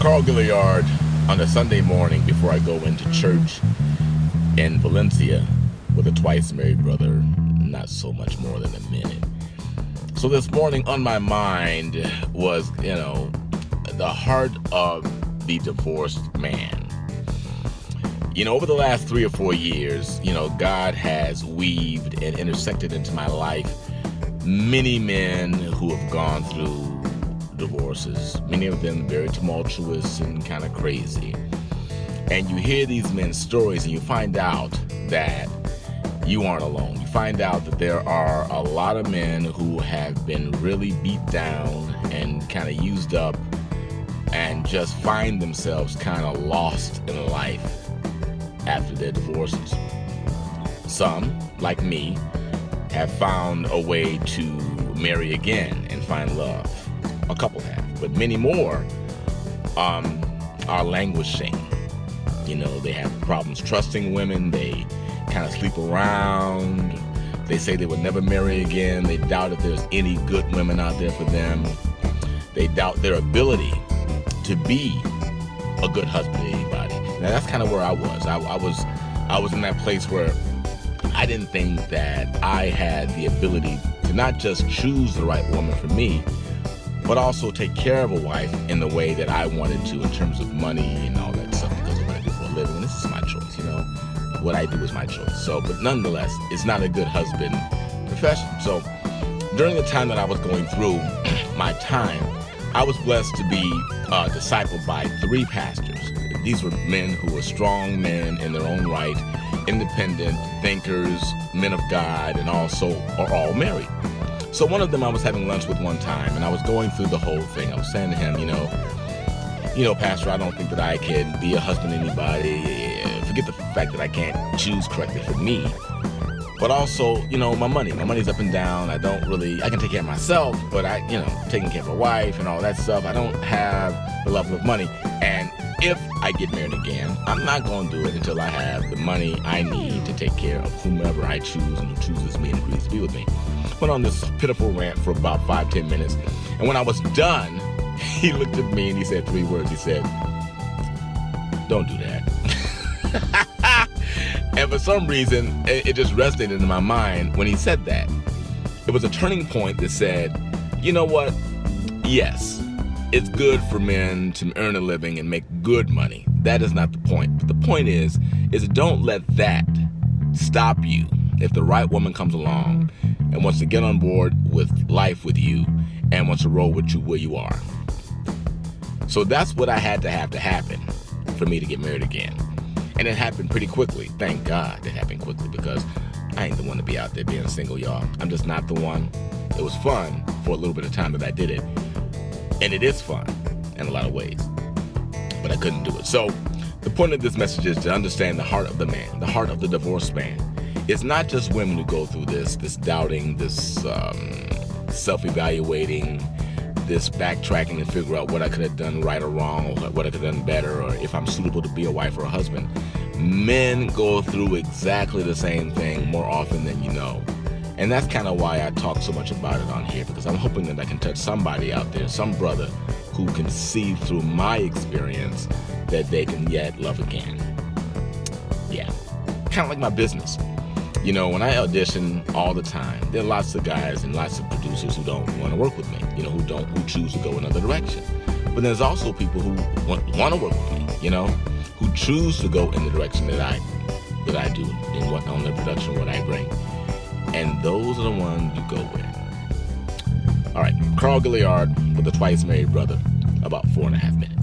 Carl Gilliard on a Sunday morning before I go into church in Valencia with a twice married brother, not so much more than a minute. So this morning on my mind was, the heart of the divorced man. Over the last 3 or 4 years, God has weaved and intersected into my life many men who have gone through divorces, many of them very tumultuous and kind of crazy. And you hear these men's stories and you find out that you aren't alone. You find out that there are a lot of men who have been really beat down and kind of used up and just find themselves kind of lost in life after their divorces. Some, like me, have found a way to marry again and find love. A couple have, but many more are languishing. They have problems trusting women. They kind of sleep around. They say they would never marry again. They doubt if there's any good women out there for them. They doubt their ability to be a good husband to anybody. Now that's kind of where I was. I was in that place where I didn't think that I had the ability to not just choose the right woman for me, but also take care of a wife in the way that I wanted to in terms of money and all that stuff, because of what I do for a living. And this is my choice, What I do is my choice. So, but nonetheless, it's not a good husband profession. So during the time that I was going through my time, I was blessed to be discipled by 3 pastors. These were men who were strong men in their own right, independent thinkers, men of God, and also are all married. So one of them I was having lunch with one time, and I was going through the whole thing. I was saying to him, Pastor, I don't think that I can be a husband to anybody. Forget the fact that I can't choose correctly for me. But also, my money's up and down. I can take care of myself, but taking care of a wife and all that stuff, I don't have the level of money. And if I get married again, I'm not going to do it until I have the money I need to take care of whomever I choose and who chooses me and agrees to be with me. Went on this pitiful rant for about 5-10 minutes. And when I was done, he looked at me and he said 3 words. He said, "Don't do that." And for some reason, it just resonated in my mind when he said that. It was a turning point that said, you know what? Yes, it's good for men to earn a living and make good money. That is not the point. But the point is don't let that stop you if the right woman comes along and wants to get on board with life with you and wants to roll with you where you are. So that's what I had to happen for me to get married again. And it happened pretty quickly. Thank God it happened quickly, because I ain't the one to be out there being single, y'all. I'm just not the one. It was fun for a little bit of time that I did it. And it is fun in a lot of ways. But I couldn't do it. So the point of this message is to understand the heart of the man, the heart of the divorced man. It's not just women who go through this doubting, this self-evaluating, this backtracking to figure out what I could have done right or wrong, or what I could have done better, or if I'm suitable to be a wife or a husband. Men go through exactly the same thing more often than you know. And that's kind of why I talk so much about it on here, because I'm hoping that I can touch somebody out there, some brother who can see through my experience that they can yet love again. Yeah, kind of like my business. When I audition all the time, there are lots of guys and lots of producers who don't want to work with me, who choose to go another direction. But there's also people who want to work with me, who choose to go in the direction that I do and what on the production, what I bring. And those are the ones you go with. All right, Carl Gilliard with a twice married brother, about 4.5 minutes.